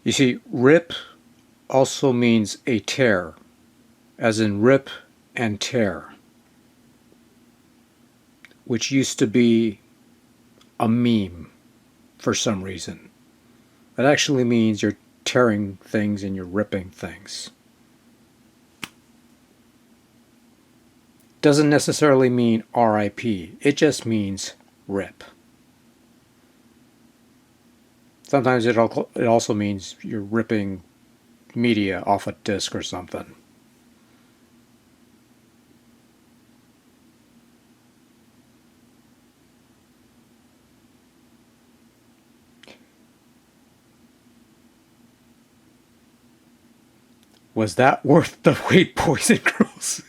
You see, rip also means a tear, as in rip and tear, which used to be a meme for some reason. It actually means you're tearing things and you're ripping things. Doesn't necessarily mean RIP, it just means rip. Sometimes it also means you're ripping media off a disk or something. Was that worth the wait, boys and girls?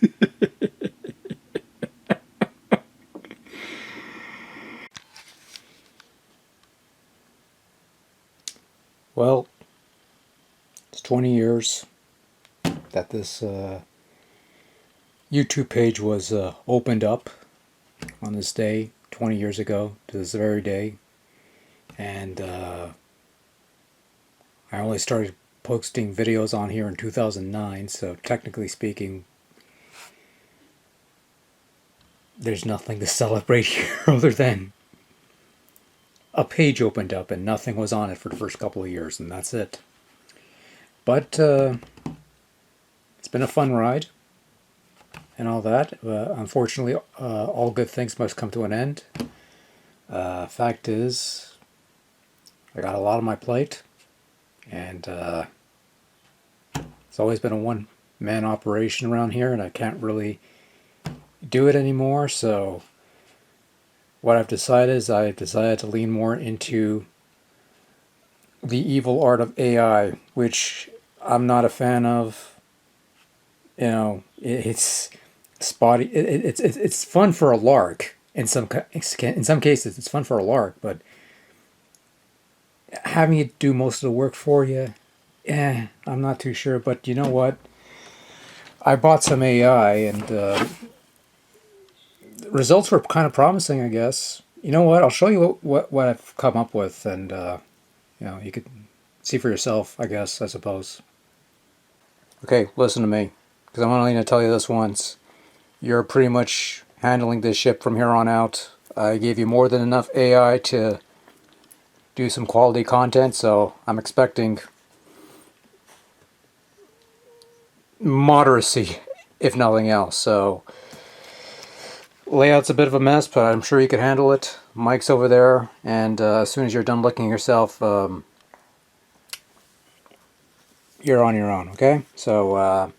Well, it's 20 years that this YouTube page was opened up on this day, 20 years ago, to this very day. And I only started posting videos on here in 2009, so technically speaking, there's nothing to celebrate here other than a page opened up and nothing was on it for the first couple of years, and that's it. But it's been a fun ride and all that. Unfortunately, all good things must come to an end. Fact is, I got a lot on my plate, and it's always been a one-man operation around here, and I can't really do it anymore, so what I've decided is I've decided to lean more into the evil art of AI, which I'm not a fan of. You know, it's spotty. It's fun for a lark. In some cases, it's fun for a lark, but having it do most of the work for you, I'm not too sure. But you know what? I bought some AI, and the results were kind of promising, I guess. You know what? I'll show you what I've come up with, and you could see for yourself, I guess, I suppose. Okay, listen to me, because I'm only going to tell you this once. You're pretty much handling this ship from here on out. I gave you more than enough AI to do some quality content, so I'm expecting moderacy, if nothing else. So layout's a bit of a mess, but I'm sure you can handle it. Mike's over there, and as soon as you're done looking yourself, you're on your own, okay? So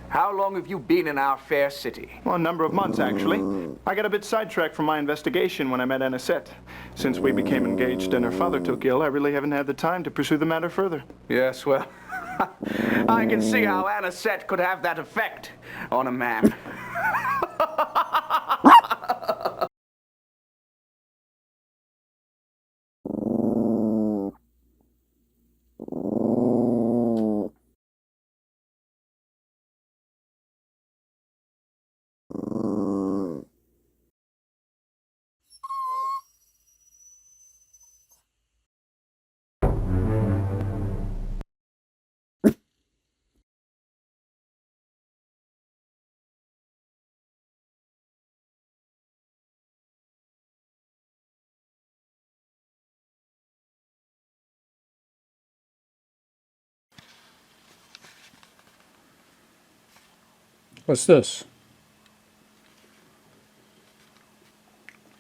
How long have you been in our fair city? Well, a number of months, actually. I got a bit sidetracked from my investigation when I met Anisette. Since we became engaged and her father took ill, I really haven't had the time to pursue the matter further. Yes, well, I can see how Anisette could have that effect on a man. What's this?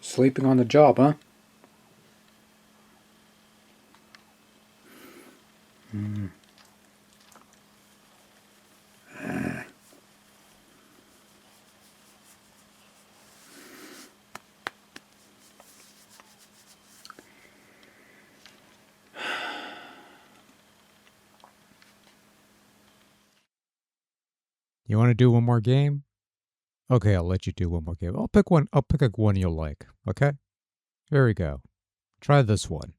Sleeping on the job, huh? You want to do one more game? Okay, I'll let you do one more game. I'll pick one you'll like, okay? Here we go. Try this one.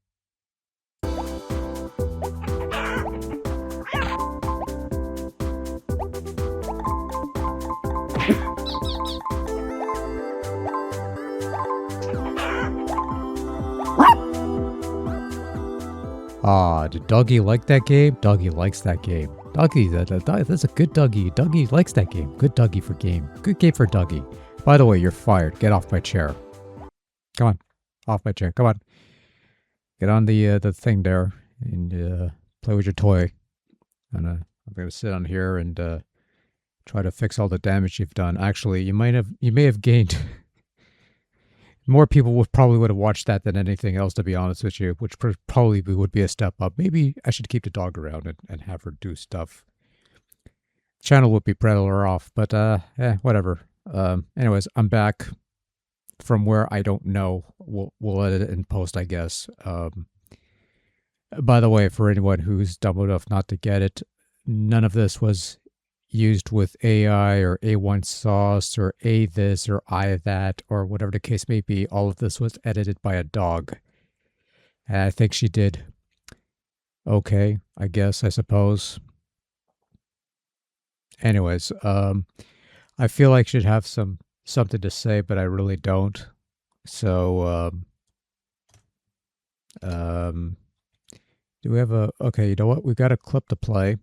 Did Dougie like that game? Dougie likes that game. Dougie, that's a good Dougie. Dougie likes that game. Good Dougie for game. Good game for Dougie. By the way, you're fired. Get off my chair. Come on. Off my chair. Come on. Get on the thing there and play with your toy. And I'm going to sit on here and try to fix all the damage you've done. Actually, you may have gained More people would have watched that than anything else, to be honest with you, which probably would be a step up. Maybe I should keep the dog around and have her do stuff. Channel would be better off, but whatever. Anyways, I'm back from where I don't know. We'll edit it in post, I guess. By the way, for anyone who's dumb enough not to get it, none of this was used with AI or A1 sauce or A this or I that or whatever the case may be. All of this was edited by a dog. And I think she did okay, I suppose. Anyways, I feel like I should have something to say, but I really don't. So, do we have okay, you know what? We've got a clip to play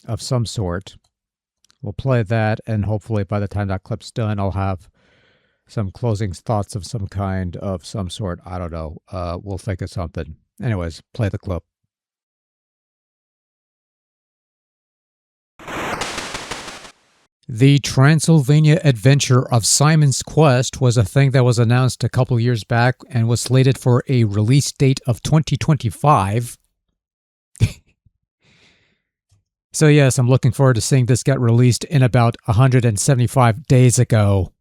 of some sort. We'll play that, and hopefully by the time that clip's done, I'll have some closing thoughts of some kind, of some sort. I don't know. We'll think of something. Anyways, play the clip. The Transylvania Adventure of Simon's Quest was a thing that was announced a couple years back and was slated for a release date of 2025. So yes, I'm looking forward to seeing this get released in about 175 days ago.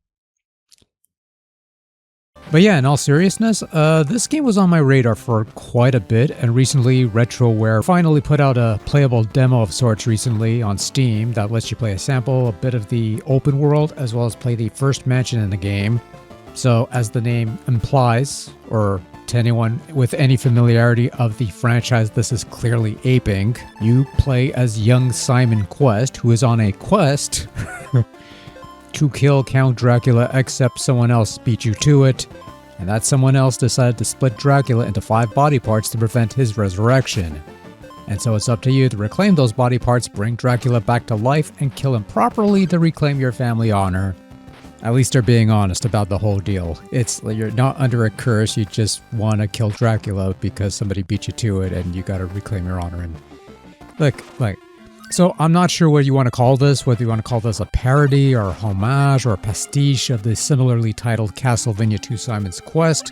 But yeah, in all seriousness, this game was on my radar for quite a bit, and recently RetroWare finally put out a playable demo of sorts recently on Steam that lets you play a sample, a bit of the open world, as well as play the first mansion in the game. So, as the name implies, or to anyone with any familiarity of the franchise this is clearly aping, you play as young Simon Quest, who is on a quest to kill Count Dracula, except someone else beat you to it, and that someone else decided to split Dracula into 5 body parts to prevent his resurrection. And so it's up to you to reclaim those body parts, bring Dracula back to life, and kill him properly to reclaim your family honor. At least they're being honest about the whole deal. It's you're not under a curse, you just want to kill Dracula because somebody beat you to it and you gotta reclaim your honor. And so I'm not sure what you want to call this, whether you want to call this a parody or a homage or a pastiche of the similarly titled Castlevania II Simon's Quest,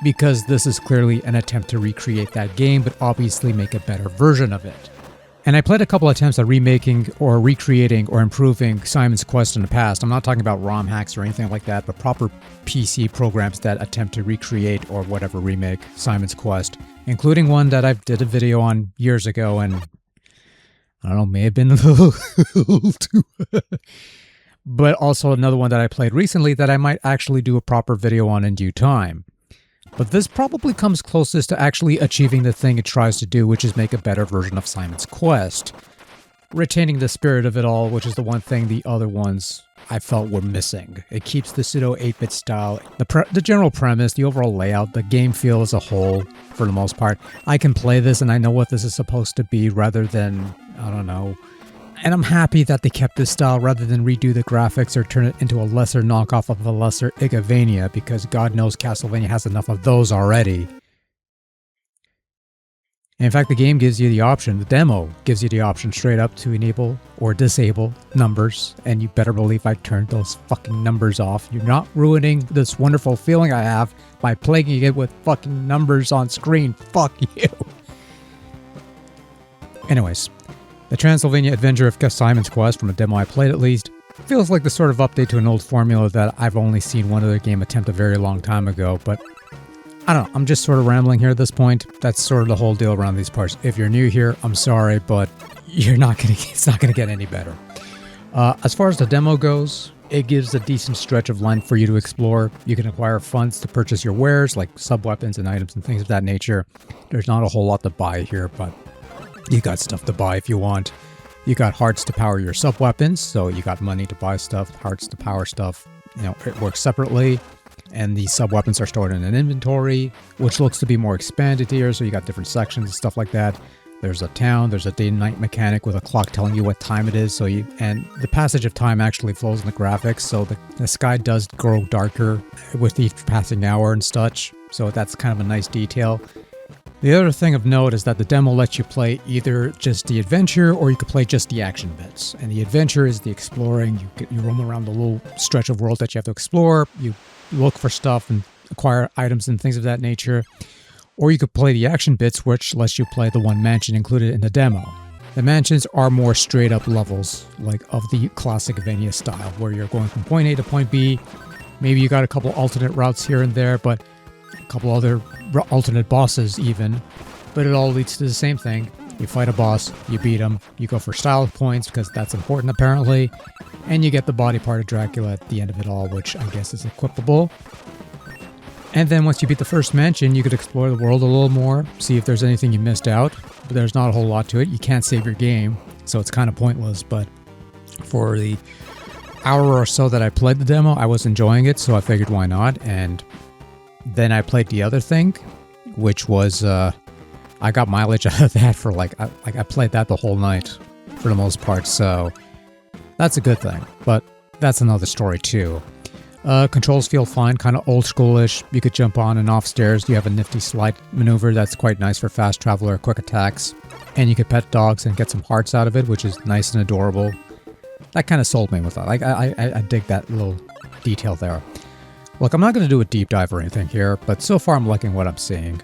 because this is clearly an attempt to recreate that game, but obviously make a better version of it. And I played a couple attempts at remaking or recreating or improving Simon's Quest in the past. I'm not talking about ROM hacks or anything like that, but proper PC programs that attempt to recreate or whatever remake Simon's Quest, including one that I did a video on years ago, and I don't know, may have been a little too... but also another one that I played recently that I might actually do a proper video on in due time. But this probably comes closest to actually achieving the thing it tries to do, which is make a better version of Simon's Quest, retaining the spirit of it all, which is the one thing the other ones I felt were missing. It keeps the pseudo 8-bit style, the general premise, the overall layout, the game feel as a whole, for the most part. I can play this and I know what this is supposed to be rather than, I don't know. And I'm happy that they kept this style rather than redo the graphics or turn it into a lesser knockoff of a lesser Igavania, because God knows Castlevania has enough of those already. In fact, the game gives you the option, the demo gives you the option straight up to enable or disable numbers, and you better believe I turned those fucking numbers off. You're not ruining this wonderful feeling I have by plaguing it with fucking numbers on screen. Fuck you. Anyways, the Transylvania Adventure of Simon's Quest, from a demo I played at least, feels like the sort of update to an old formula that I've only seen one other game attempt a very long time ago, but I don't know, I'm just sort of rambling here at this point. That's sort of the whole deal around these parts. If you're new here, I'm sorry, but it's not gonna get any better. As far as the demo goes, it gives a decent stretch of land for you to explore. You can acquire funds to purchase your wares, like sub-weapons and items and things of that nature. There's not a whole lot to buy here, but you got stuff to buy if you want. You got hearts to power your sub-weapons, so you got money to buy stuff, hearts to power stuff. You know, it works separately, and the sub-weapons are stored in an inventory, which looks to be more expanded here, so you got different sections and stuff like that. There's a town, there's a day and night mechanic with a clock telling you what time it is, and the passage of time actually flows in the graphics, so the sky does grow darker with each passing hour and such, so that's kind of a nice detail. The other thing of note is that the demo lets you play either just the adventure or you could play just the action bits. And the adventure is the exploring. You roam around the little stretch of world that you have to explore. You look for stuff and acquire items and things of that nature. Or you could play the action bits, which lets you play the one mansion included in the demo. The mansions are more straight up levels, like of the classic Vania style, where you're going from point A to point B. Maybe you got a couple alternate routes here and there, but a couple other alternate bosses even. But it all leads to the same thing. You fight a boss, you beat him, you go for style points because that's important apparently, and you get the body part of Dracula at the end of it all, which I guess is equipable. And then once you beat the first mansion, you could explore the world a little more, see if there's anything you missed out. But there's not a whole lot to it. You can't save your game, so it's kind of pointless. But for the hour or so that I played the demo, I was enjoying it, so I figured why not. And then I played the other thing, which was I got mileage out of that for I played that the whole night for the most part, so that's a good thing. But that's another story too. Controls feel fine, kind of old schoolish. You could jump on and off stairs. You have a nifty slide maneuver that's quite nice for fast travel or quick attacks. And you could pet dogs and get some hearts out of it, which is nice and adorable. That kind of sold me with that. I dig that little detail there. Look, I'm not going to do a deep dive or anything here, but so far I'm liking what I'm seeing.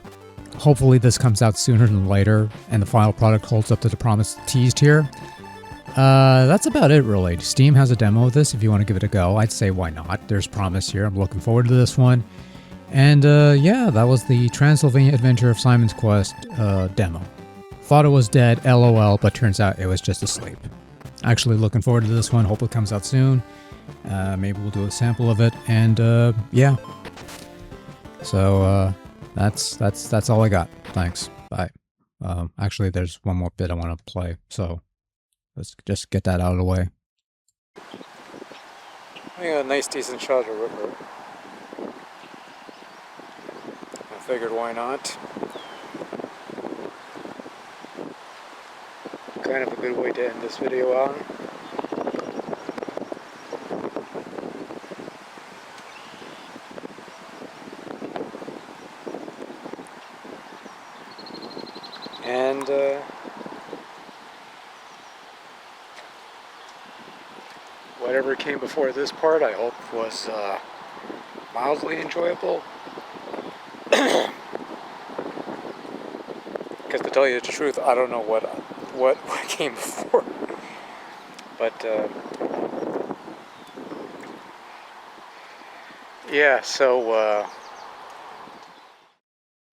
Hopefully this comes out sooner than later, and the final product holds up to the promise teased here. That's about it, really. Steam has a demo of this if you want to give it a go. I'd say why not. There's promise here. I'm looking forward to this one. And yeah, that was the Transylvania Adventure of Simon's Quest demo. Thought it was dead, LOL, but turns out it was just asleep. Actually looking forward to this one. Hope it comes out soon. Maybe we'll do a sample of it. And yeah. So that's all I got. Thanks. Bye. Actually, there's one more bit I want to play. So let's just get that out of the way. I got a nice decent shot of the river. I figured why not. Kind of a good way to end this video on. And whatever came before this part, I hope was mildly enjoyable. Because to tell you the truth, I don't know what came before. But yeah, so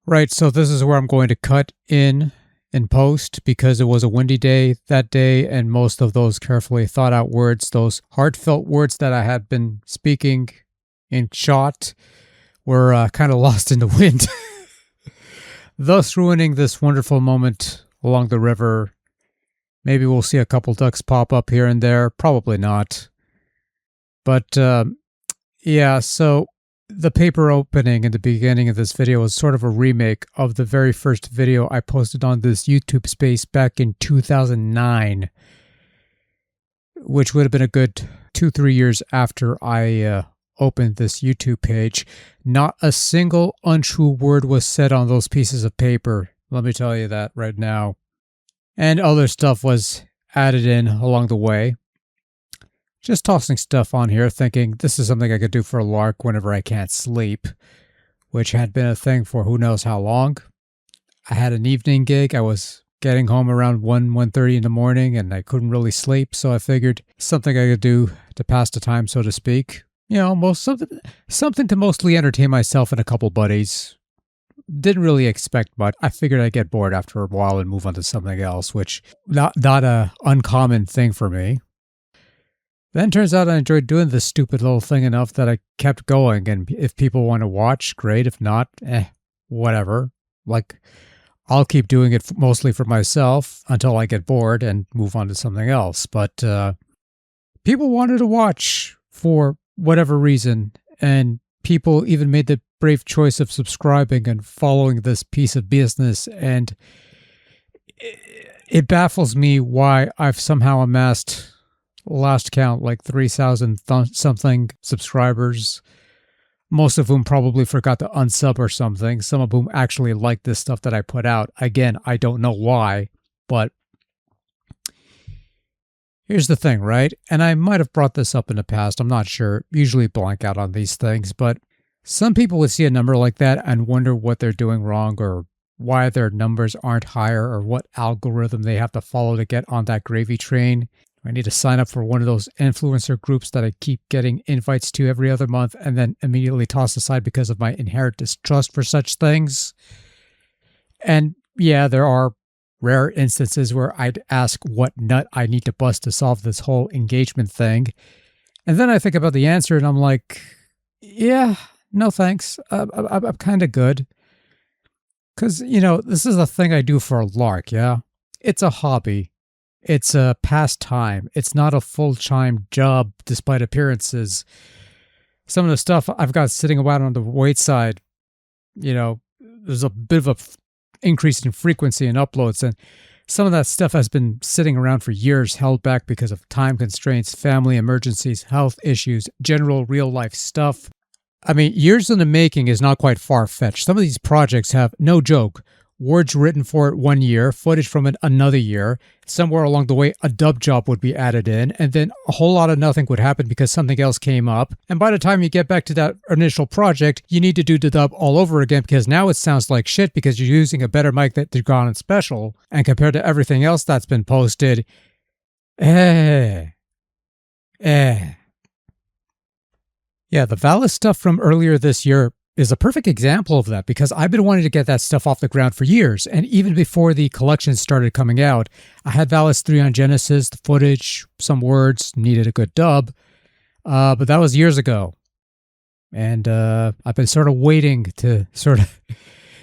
right, so this is where I'm going to cut in post, because it was a windy day that day, and most of those carefully thought out words, those heartfelt words that I had been speaking in shot, were kind of lost in the wind, thus ruining this wonderful moment along the river. Maybe we'll see a couple ducks pop up here and there, probably not. But yeah, so the paper opening in the beginning of this video was sort of a remake of the very first video I posted on this YouTube space back in 2009, which would have been a good 2-3 years after I opened this YouTube page. Not a single untrue word was said on those pieces of paper, let me tell you that right now. And other stuff was added in along the way. Just tossing stuff on here, thinking this is something I could do for a lark whenever I can't sleep, which had been a thing for who knows how long. I had an evening gig. I was getting home around 1:30 in the morning, and I couldn't really sleep, so I figured something I could do to pass the time, so to speak. You know, something to mostly entertain myself and a couple buddies. Didn't really expect much. I figured I'd get bored after a while and move on to something else, which not a uncommon thing for me. Then turns out I enjoyed doing this stupid little thing enough that I kept going, and if people want to watch, great. If not, whatever. Like, I'll keep doing it mostly for myself until I get bored and move on to something else. But people wanted to watch for whatever reason, and people even made the brave choice of subscribing and following this piece of business, and it baffles me why I've somehow amassed, last count, like 3,000 something subscribers, most of whom probably forgot to unsub or something, some of whom actually like this stuff that I put out. Again, I don't know why, but here's the thing, right? And I might have brought this up in the past, I'm not sure, usually blank out on these things, but Some people would see a number like that and wonder what they're doing wrong or why their numbers aren't higher or what algorithm they have to follow to get on that gravy train. I need to sign up for one of those influencer groups that I keep getting invites to every other month and then immediately toss aside because of my inherent distrust for such things. And yeah, there are rare instances where I'd ask what nut I need to bust to solve this whole engagement thing. And then I think about the answer and I'm like, yeah, no thanks. I'm kind of good. Because, this is a thing I do for a lark, yeah? It's a hobby. It's a pastime. It's not a full-time job, despite appearances. Some of the stuff I've got sitting around on the wait side, there's a bit of a increase in frequency in uploads, and some of that stuff has been sitting around for years, held back because of time constraints, family emergencies, health issues, general real-life stuff. I mean, years in the making is not quite far-fetched. Some of these projects have, no joke, words written for it 1 year, footage from it another year. Somewhere along the way, a dub job would be added in, and then a whole lot of nothing would happen because something else came up. And by the time you get back to that initial project, you need to do the dub all over again because now it sounds like shit because you're using a better mic that they've gone on special. And compared to everything else that's been posted, Yeah, the Valis stuff from earlier this year is a perfect example of that because I've been wanting to get that stuff off the ground for years. And even before the collection started coming out, I had Valis 3 on Genesis, the footage, some words, needed a good dub. But that was years ago. And I've been sort of waiting to sort of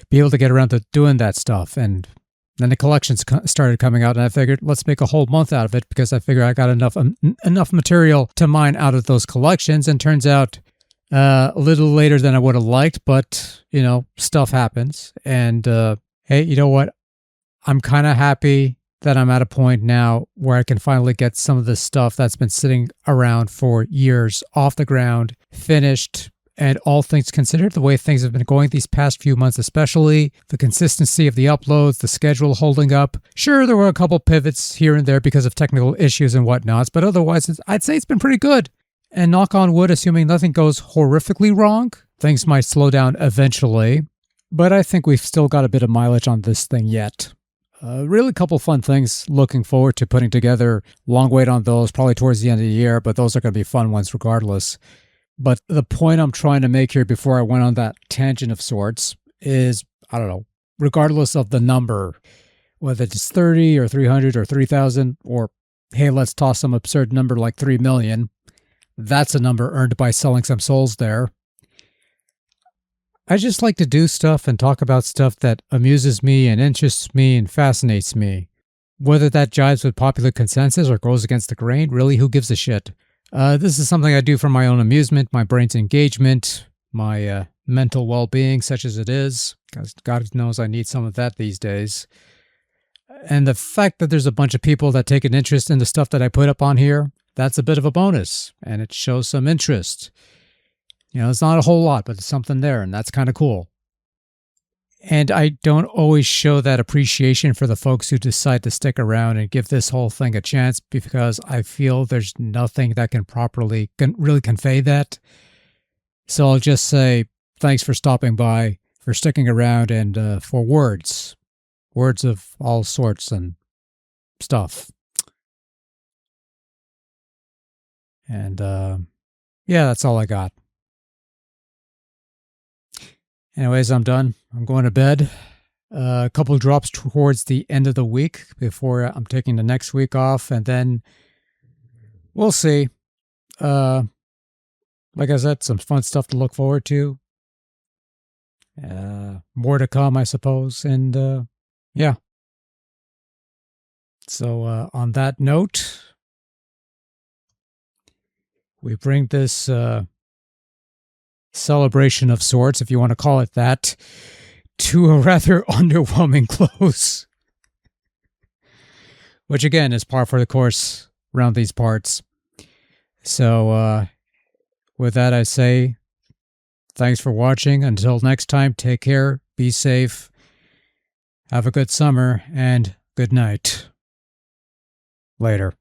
be able to get around to doing that stuff. And then the collections started coming out, and I figured, let's make a whole month out of it because I figure I got enough material to mine out of those collections. And turns out a little later than I would have liked, but, stuff happens. And hey, you know what? I'm kind of happy that I'm at a point now where I can finally get some of this stuff that's been sitting around for years off the ground, finished. And all things considered, the way things have been going these past few months especially, the consistency of the uploads, the schedule holding up. Sure, there were a couple pivots here and there because of technical issues and whatnots, but otherwise, I'd say it's been pretty good. And knock on wood, assuming nothing goes horrifically wrong, things might slow down eventually. But I think we've still got a bit of mileage on this thing yet. Really a couple fun things looking forward to putting together. Long wait on those, probably towards the end of the year, but those are going to be fun ones regardless. But the point I'm trying to make here before I went on that tangent of sorts is, I don't know, regardless of the number, whether it's 30 or 300 or 3,000, or hey, let's toss some absurd number like 3 million. That's a number earned by selling some souls there. I just like to do stuff and talk about stuff that amuses me and interests me and fascinates me. Whether that jives with popular consensus or goes against the grain, really, who gives a shit? This is something I do for my own amusement, my brain's engagement, my mental well-being, such as it is, because God knows I need some of that these days. And the fact that there's a bunch of people that take an interest in the stuff that I put up on here, that's a bit of a bonus, and it shows some interest. It's not a whole lot, but it's something there, and that's kind of cool. And I don't always show that appreciation for the folks who decide to stick around and give this whole thing a chance because I feel there's nothing that can really convey that. So I'll just say thanks for stopping by, for sticking around, and for words of all sorts and stuff. And yeah, that's all I got. Anyways, I'm done. I'm going to bed. A couple drops towards the end of the week before I'm taking the next week off, and then we'll see. Like I said, some fun stuff to look forward to. More to come, I suppose, and yeah. So on that note, we bring this celebration of sorts, if you want to call it that, to a rather underwhelming close. Which again is par for the course around these parts. So with that I say thanks for watching. Until next time, take care, be safe, have a good summer, and good night. Later.